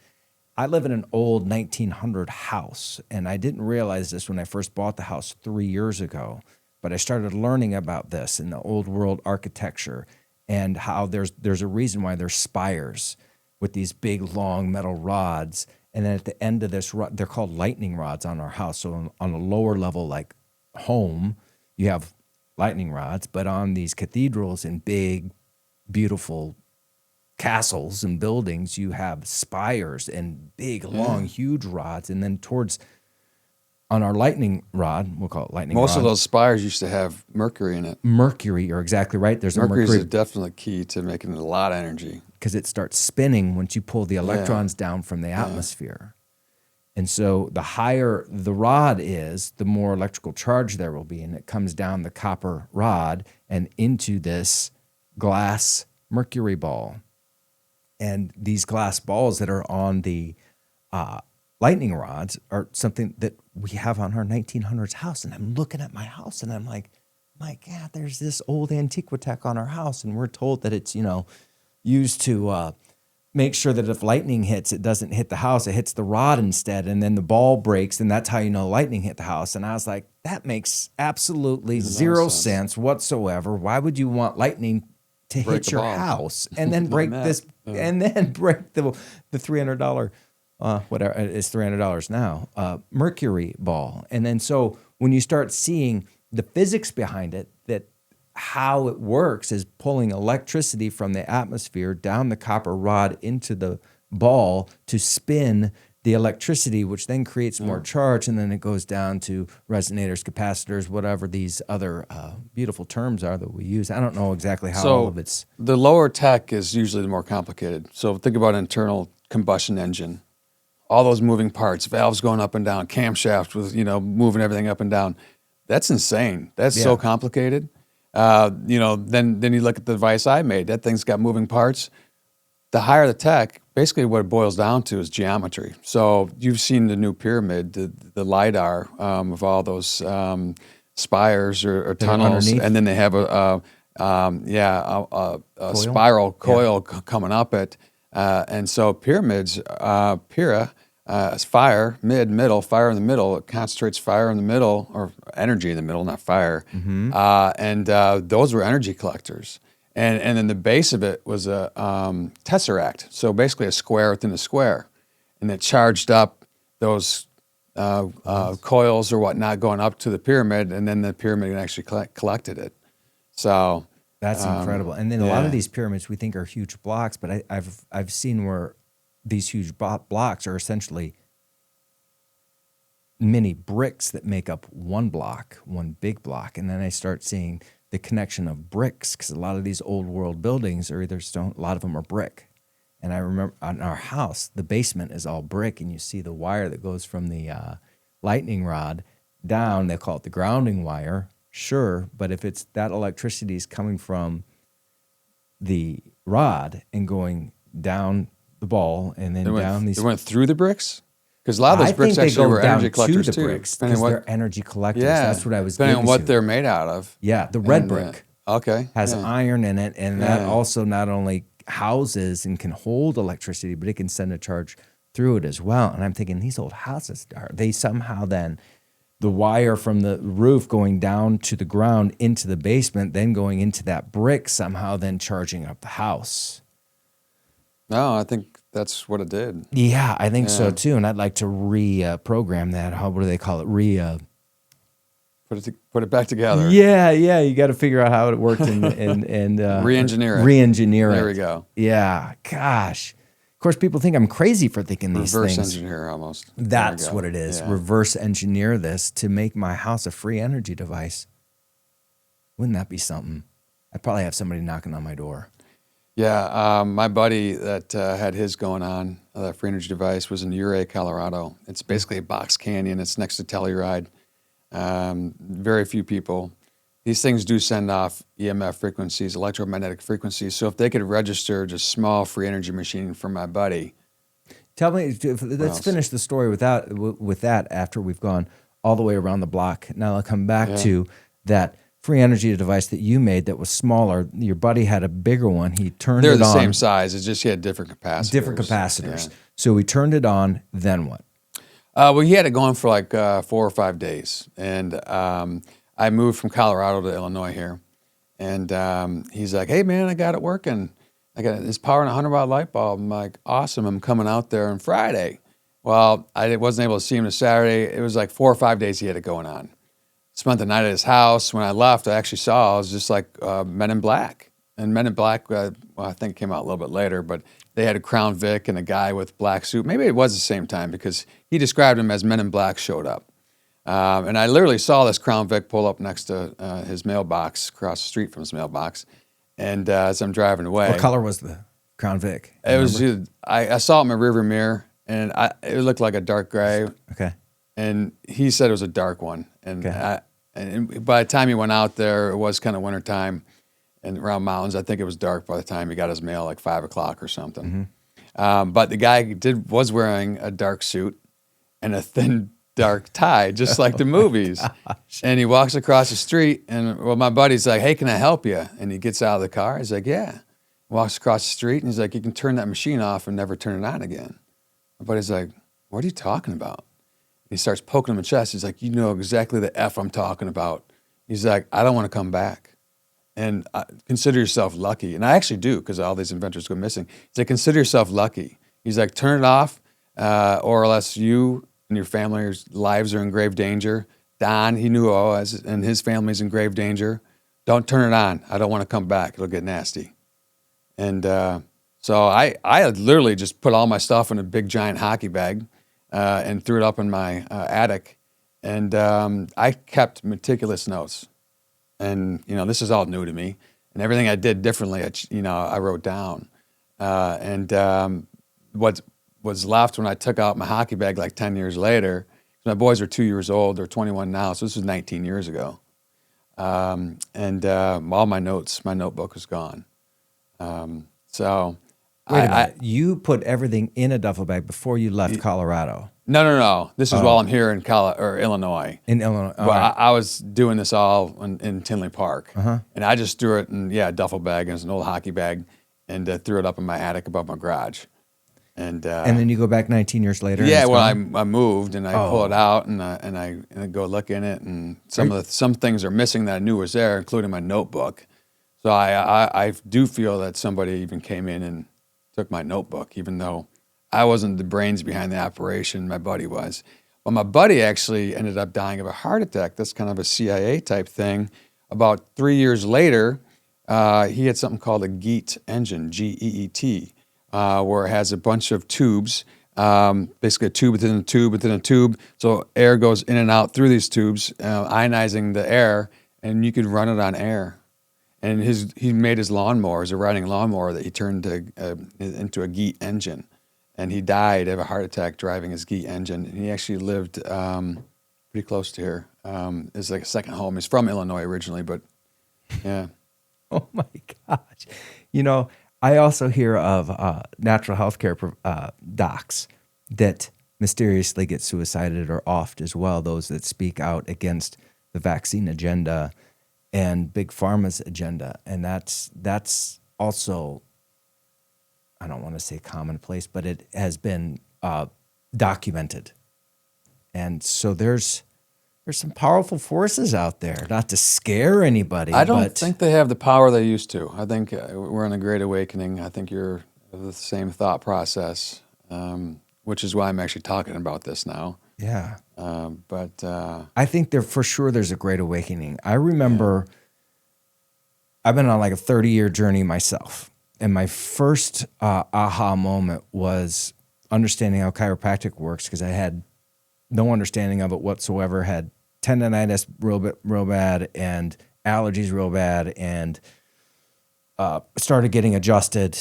I live in an old 1900 house, and I didn't realize this when I first bought the house 3 years ago, but I started learning about this in the old world architecture and how there's a reason why there's spires with these big, long metal rods. And then at the end of this, they're called lightning rods on our house. So on a lower level, like home, you have lightning rods, but on these cathedrals and big, beautiful castles and buildings, you have spires and big, long, huge rods. And then on our lightning rod, we'll call it lightning rod. Most of those spires used to have mercury in it. Mercury, you're exactly right. There's mercury is definitely key to making a lot of energy. Because it starts spinning once you pull the electrons down from the atmosphere. And so the higher the rod is, the more electrical charge there will be. And it comes down the copper rod and into this glass mercury ball. And these glass balls that are on the lightning rods are something that we have on our 1900s house. And I'm looking at my house and I'm like, my God, there's this old Antiquitech on our house. And we're told that it's, used to make sure that if lightning hits, it doesn't hit the house, it hits the rod instead, and then the ball breaks, and that's how you know lightning hit the house. And I was like, that makes absolutely zero sense whatsoever. Why would you want lightning to hit your house and then break this, and then break the $300, whatever, it's $300 now, mercury ball? And then so when you start seeing the physics behind it, that how it works is pulling electricity from the atmosphere down the copper rod into the ball to spin the electricity, which then creates more charge, and then it goes down to resonators, capacitors, whatever these other beautiful terms are that we use. I don't know exactly how all of it's... The lower tech is usually the more complicated. So think about an internal combustion engine. All those moving parts, valves going up and down, camshaft with, moving everything up and down. That's insane. That's so complicated. Then you look at the device I made. That thing's got moving parts. The higher the tech, basically what it boils down to is geometry. So you've seen the new pyramid, the LiDAR of all those spires or tunnels, and then they have a spiral coil coming up it. And so pyramids, fire, middle, fire in the middle. It concentrates fire in the middle, or energy in the middle, not fire. And those were energy collectors. And then the base of it was a tesseract, so basically a square within a square. And it charged up those coils or whatnot going up to the pyramid, and then the pyramid actually collected it. So that's incredible. And then a lot of these pyramids we think are huge blocks, but I've seen where these huge blocks are essentially many bricks that make up one block, one big block. And then I start seeing the connection of bricks, because a lot of these old world buildings are either stone, a lot of them are brick. And I remember on our house, the basement is all brick, and you see the wire that goes from the lightning rod down. They call it the grounding wire, sure, but if it's that electricity is coming from the rod and going down the ball and then down these... They went through the bricks? Because a lot of those bricks actually were energy collectors too. Because they're energy collectors. Yeah, that's what I was depending on what they're made out of. Yeah, the red brick has iron in it, and that also not only houses and can hold electricity, but it can send a charge through it as well. And I'm thinking, these old houses, are they somehow then the wire from the roof going down to the ground into the basement, then going into that brick, somehow then charging up the house? No, I think that's what it did. Yeah, I think so too. And I'd like to reprogram that. What do they call it? Put it back together. Yeah. You got to figure out how it worked and re-engineer it. Re-engineer it. There we go. Yeah. Gosh. Of course, people think I'm crazy for thinking these things. Reverse engineer almost. That's what it is. Yeah. Reverse engineer this to make my house a free energy device. Wouldn't that be something? I'd probably have somebody knocking on my door. Yeah, my buddy that had his going on, that free energy device, was in Ouray, Colorado. It's basically a box canyon. It's next to Telluride. Very few people. These things do send off EMF frequencies, electromagnetic frequencies. So if they could register just small free energy machine for my buddy. Tell me, let's finish the story with that after we've gone all the way around the block. Now I'll come back to that free energy device that you made that was smaller. Your buddy had a bigger one. He turned it on. They're the same size. It's just he had different capacitors. Yeah. So he turned it on. Then what? Well, he had it going for like 4 or 5 days. And I moved from Colorado to Illinois here. And he's like, hey, man, I got it working. I got this powering a 100-watt light bulb. I'm like, awesome. I'm coming out there on Friday. Well, I wasn't able to see him on Saturday. It was like 4 or 5 days he had it going on. Spent the night at his house. When I left, I actually saw, it was just like Men in Black. And Men in Black, well, I think it came out a little bit later, but they had a Crown Vic and a guy with black suit. Maybe it was the same time because he described him as Men in Black showed up. And I literally saw this Crown Vic pull up next to his mailbox, across the street from his mailbox. And as I'm driving away. What color was the Crown Vic? It was, I saw it in my rearview mirror, and it looked like a dark gray. Okay. And he said it was a dark one. And, and by the time he went out there, it was kind of wintertime and around mountains. I think it was dark by the time he got his mail, like 5 o'clock or something. Mm-hmm. But the guy was wearing a dark suit and a thin, dark tie, just like the movies. Gosh. And he walks across the street, and my buddy's like, hey, can I help you? And he gets out of the car. He's like, yeah. Walks across the street, and he's like, you can turn that machine off and never turn it on again. My buddy's like, what are you talking about? He starts poking him in the chest. He's like, you know exactly the F I'm talking about. He's like, I don't want to come back. And consider yourself lucky. And I actually do, because all these inventors go missing. He's like, consider yourself lucky. He's like, turn it off, or else you and your family's lives are in grave danger. Don, he knew who I was, and his family's in grave danger. Don't turn it on. I don't want to come back. It'll get nasty. And so I literally just put all my stuff in a big, giant hockey bag, and threw it up in my attic. And I kept meticulous notes. And, this is all new to me. And everything I did differently, I wrote down. And what was left when I took out my hockey bag like 10 years later, my boys are 2 years old, they're 21 now, so this was 19 years ago. And all my notebook was gone. So Wait a minute. You put everything in a duffel bag before you left Colorado? No. This is while I'm here in Illinois. In Illinois. Well, right. I was doing this all in Tinley Park. And I just threw it in, a duffel bag, and it was an old hockey bag, and threw it up in my attic above my garage. And then you go back 19 years later? Yeah, well, I moved, and I pull it out, and I go look in it, and some things are missing that I knew was there, including my notebook. So I do feel that somebody even came in and took my notebook, even though I wasn't the brains behind the operation, my buddy was. But my buddy actually ended up dying of a heart attack. That's kind of a CIA type thing. About 3 years later, he had something called a GEET engine, G-E-E-T, where it has a bunch of tubes, basically a tube within a tube within a tube. So air goes in and out through these tubes, ionizing the air, and you could run it on air. And he made his lawnmower, a riding lawnmower that he turned into a GEET engine. And he died of a heart attack driving his GEET engine. And he actually lived pretty close to here. It's like a second home. He's from Illinois originally, but yeah. Oh my gosh. I also hear of natural health care docs that mysteriously get suicided or offed as well, those that speak out against the vaccine agenda and Big Pharma's agenda. And that's also, I don't want to say commonplace, but it has been documented. And so there's some powerful forces out there, not to scare anybody. I don't think they have the power they used to. I think we're in a great awakening. I think you're the same thought process, which is why I'm actually talking about this now. Yeah. But I think for sure there's a great awakening. I remember I've been on like a 30-year journey myself. And my first aha moment was understanding how chiropractic works, because I had no understanding of it whatsoever, had tendonitis real bad and allergies real bad, and started getting adjusted.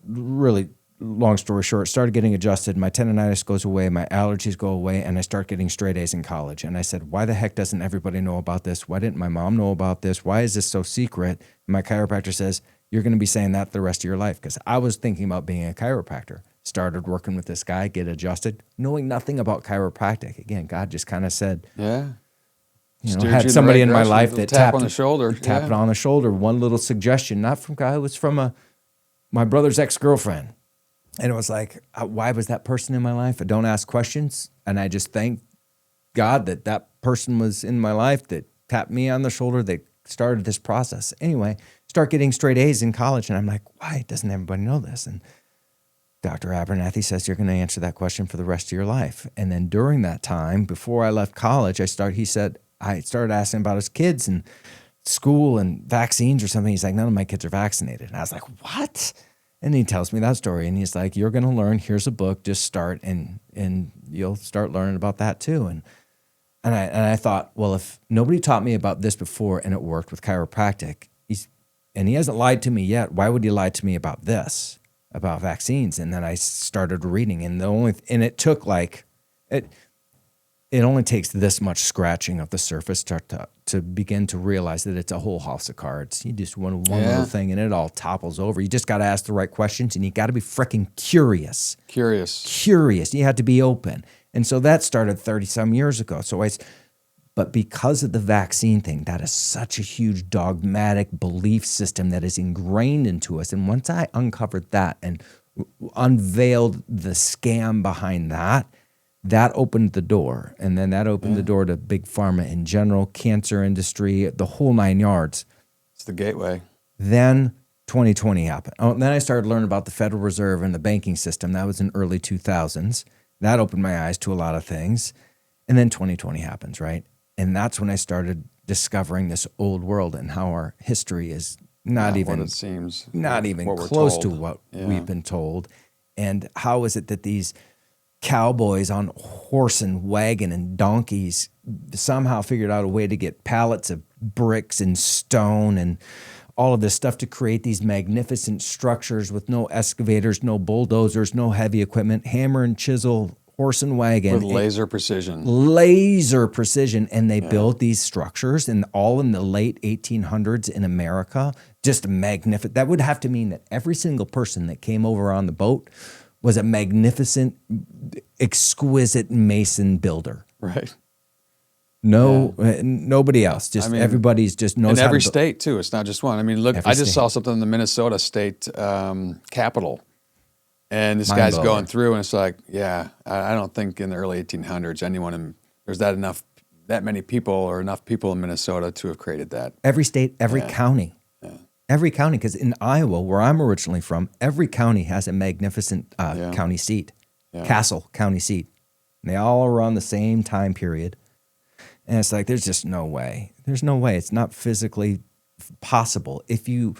Really long story short, started getting adjusted. My tendonitis goes away, my allergies go away, and I start getting straight A's in college. And I said, why the heck doesn't everybody know about this? Why didn't my mom know about this? Why is this so secret? And my chiropractor says, you're going to be saying that the rest of your life. Because I was thinking about being a chiropractor. Started working with this guy, get adjusted, knowing nothing about chiropractic. Again, God just kind of said, had somebody in my life that tapped on the shoulder, tapped on the shoulder. One little suggestion, not from God, it was from my brother's ex-girlfriend. And it was like, why was that person in my life? I don't ask questions. And I just thank God that person was in my life that tapped me on the shoulder, that started this process. Anyway, start getting straight A's in college. And I'm like, why doesn't everybody know this? And Dr. Abernathy says, you're going to answer that question for the rest of your life. And then during that time, before I left college, I started asking about his kids and school and vaccines or something. He's like, none of my kids are vaccinated. And I was like, what? And he tells me that story. And he's like, you're going to learn. Here's a book. Just start, and you'll start learning about that too. And I thought, well, if nobody taught me about this before and it worked with chiropractic, and he hasn't lied to me yet, why would he lie to me about this, about vaccines? And then I started reading, and it took it only takes this much scratching of the surface to begin to realize that it's a whole house of cards. You just want one little thing and it all topples over. You just got to ask the right questions, and you got to be freaking curious. Curious. You have to be open. And so that started 30-some years ago. But because of the vaccine thing, that is such a huge dogmatic belief system that is ingrained into us. And once I uncovered that and unveiled the scam behind that opened the door. And then that opened the door to big pharma in general, cancer industry, the whole 9 yards. It's the gateway. Then 2020 happened. And then I started learning about the Federal Reserve and the banking system. That was in early 2000s. That opened my eyes to a lot of things. And then 2020 happens, right? And that's when I started discovering this old world and how our history is not even close to what we've been told. And how is it that these cowboys on horse and wagon and donkeys somehow figured out a way to get pallets of bricks and stone and all of this stuff to create these magnificent structures with no excavators, no bulldozers, no heavy equipment, hammer and chisel, horse and wagon. With laser precision. And they built these structures, and all in the late 1800s in America, just magnificent. That would have to mean that every single person that came over on the boat was a magnificent, exquisite mason builder. Right. Nobody else. Everybody's just knows. In every state too. It's not just one. I mean, look, I just saw something in the Minnesota state Capitol, and this guy's going through, and it's like, I don't think in the early 1800s there's that many people or enough people in Minnesota to have created that. Every state, every county. Every county, because in Iowa, where I'm originally from, every county has a magnificent county seat, castle county seat. And they all are on the same time period. And it's like, there's just no way. There's no way. It's not physically possible. If you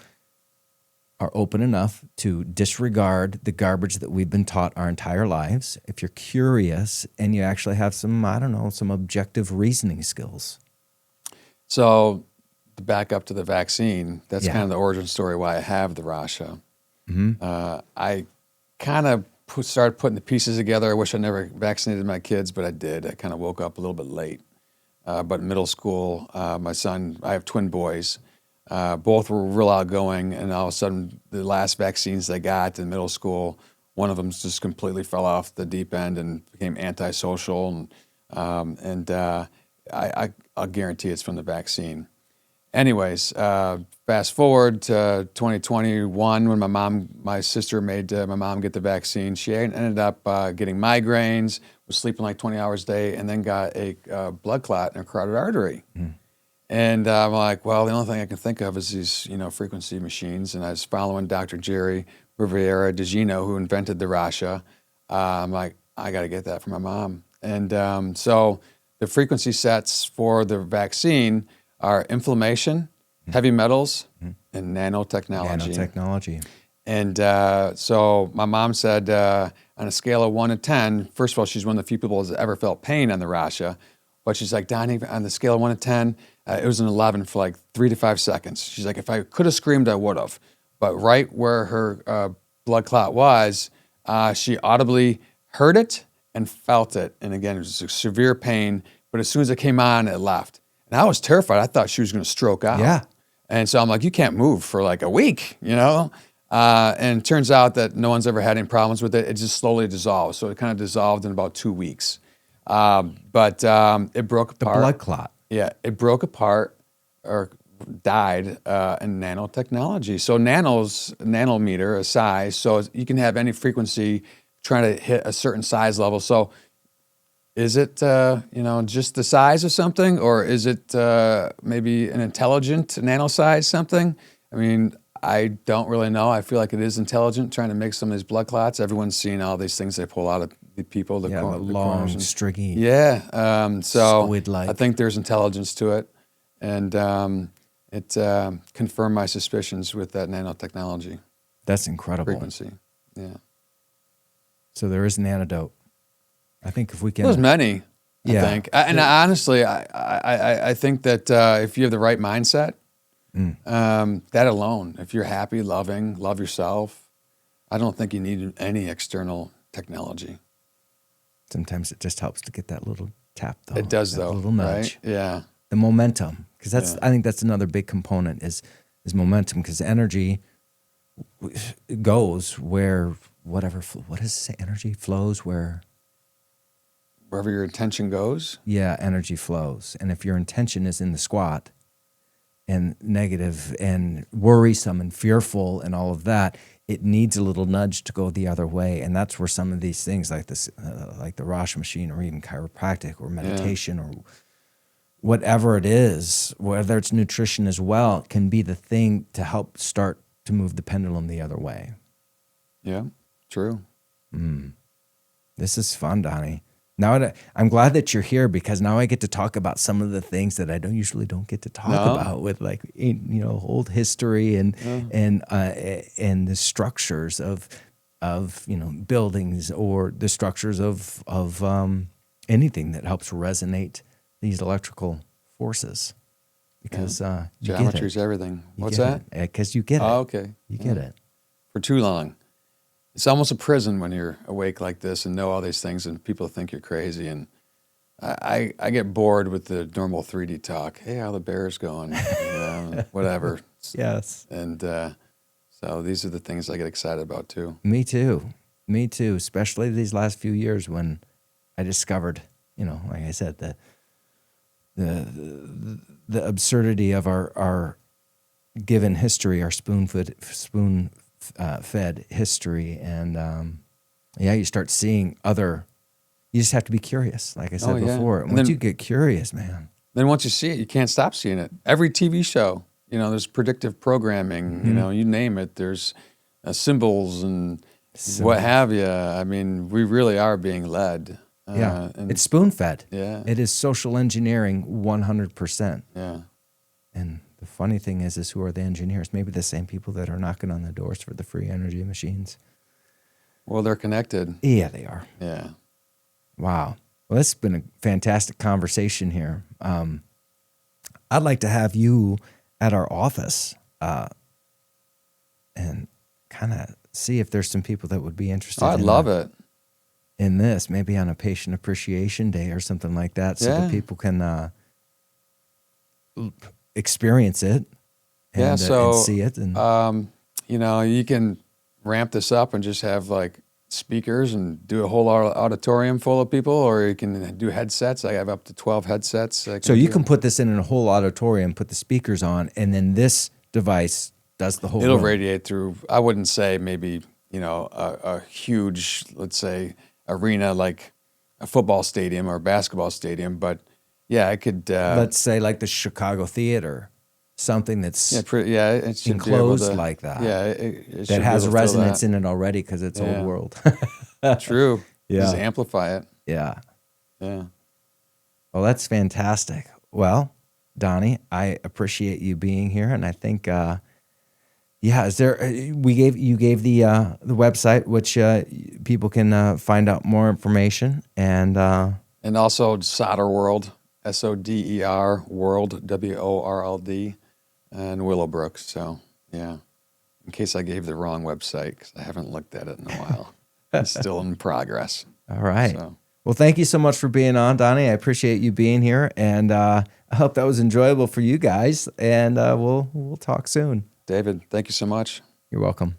are open enough to disregard the garbage that we've been taught our entire lives, if you're curious and you actually have some objective reasoning skills. So, to back up to the vaccine, that's kind of the origin story why I have the RASHA. Mm-hmm. I kind of started putting the pieces together. I wish I never vaccinated my kids, but I did. I kind of woke up a little bit late. But in middle school, my son, I have twin boys, both were real outgoing, and all of a sudden, the last vaccines they got in middle school, one of them just completely fell off the deep end and became antisocial, and I'll guarantee it's from the vaccine. anyways, fast forward to 2021 when my sister made my mom get the vaccine. She ended up getting migraines, was sleeping like 20 hours a day, and then got a blood clot in her carotid artery. And I'm like, well, the only thing I can think of is these, frequency machines. And I was following Dr. Jerry Rivera DeGino, who invented the RASHA. I'm like, I got to get that for my mom. And so the frequency sets for the vaccine are inflammation, heavy metals, and nanotechnology. Nanotechnology. And so my mom said, on a scale of 1 to 10, first of all, she's one of the few people that's ever felt pain on the RASHA. But she's like, Donnie, on the scale of 1 to 10, it was an 11 for like 3 to 5 seconds. She's like, if I could have screamed, I would have. But right where her blood clot was, she audibly heard it and felt it. And again, it was a severe pain. But as soon as it came on, it left. And I was terrified. I thought she was going to stroke out. Yeah. And so I'm like, you can't move for like a week, And it turns out that no one's ever had any problems with it. It just slowly dissolved. So it kind of dissolved in about 2 weeks. But it broke apart. The blood clot. Yeah, it broke apart or died in nanotechnology. So nanometer, a size, so you can have any frequency trying to hit a certain size level. So is it, just the size of something, or is it maybe an intelligent nano size something? I mean, I don't really know. I feel like it is intelligent, trying to make some of these blood clots. Everyone's seen all these things they pull out of the people. The long, stringy. Yeah. So squid-like. I think there's intelligence to it. And it confirmed my suspicions with that nanotechnology. That's incredible. Frequency. Yeah. So there is an antidote. I think if we can. There's many, Yeah. I think. And honestly, I think that if you have the right mindset, that alone, if you're happy, loving, love yourself, I don't think you need any external technology. Sometimes it just helps to get that little tap, though. It does, that though. little nudge. Right? Yeah. The momentum, because I think that's another big component is momentum, because energy goes where what does it say? Energy flows where. Wherever your attention goes? Yeah, energy flows. And if your intention is in the squat and negative and worrisome and fearful and all of that, it needs a little nudge to go the other way. And that's where some of these things like this, like the RASHA machine or even chiropractic or meditation or whatever it is, whether it's nutrition as well, can be the thing to help start to move the pendulum the other way. Yeah, true. This is fun, Donnie. Now I'm glad that you're here, because now I get to talk about some of the things that I usually don't get to talk about, with like old history and the structures of buildings, or the structures of anything that helps resonate these electrical forces, because geometry is everything. What's that? Because you get it. Oh, okay. You get it. For too long. It's almost a prison when you're awake like this and know all these things, and people think you're crazy. And I get bored with the normal 3D talk. Hey, how the bear's going? Whatever. Yes. And so these are the things I get excited about too. Me too. Especially these last few years when I discovered, like I said, the absurdity of our given history, our spoon-fed history, and you start seeing other. You just have to be curious, like I said before. And once you get curious, man. Then once you see it, you can't stop seeing it. Every TV show, there's predictive programming. You name it. There's symbols and what have you. I mean, we really are being led. It's spoon-fed. Yeah, it is social engineering 100%. Yeah, and the funny thing is who are the engineers? Maybe the same people that are knocking on the doors for the free energy machines. Well, they're connected. Yeah, they are. Yeah. Wow. Well, this has been a fantastic conversation here. I'd like to have you at our office and kind of see if there's some people that would be interested. I'd love it. In this, maybe on a patient appreciation day or something like that, so that people can experience it and, and see it. And you can ramp this up and just have like speakers and do a whole auditorium full of people, or you can do headsets. I have up to 12 headsets. So you can put this in a whole auditorium, put the speakers on, and then this device does the whole It'll room. radiate through, I wouldn't say maybe, a huge, let's say, arena like a football stadium or a basketball stadium, but yeah, I could. Let's say like the Chicago Theater, something that's it should enclosed like that. Yeah, it that has resonance in it already because it's old world. True. Yeah. Just amplify it. Yeah. Yeah. Well, that's fantastic. Well, Donnie, I appreciate you being here, and I think, is there? You gave the website which people can find out more information, and also Solder World, SODER World, WORLD, and Willowbrook. So yeah, in case I gave the wrong website, because I haven't looked at it in a while. It's still in progress. All right. So. Well, thank you so much for being on, Donnie. I appreciate you being here, and I hope that was enjoyable for you guys. And we'll talk soon. David, thank you so much. You're welcome.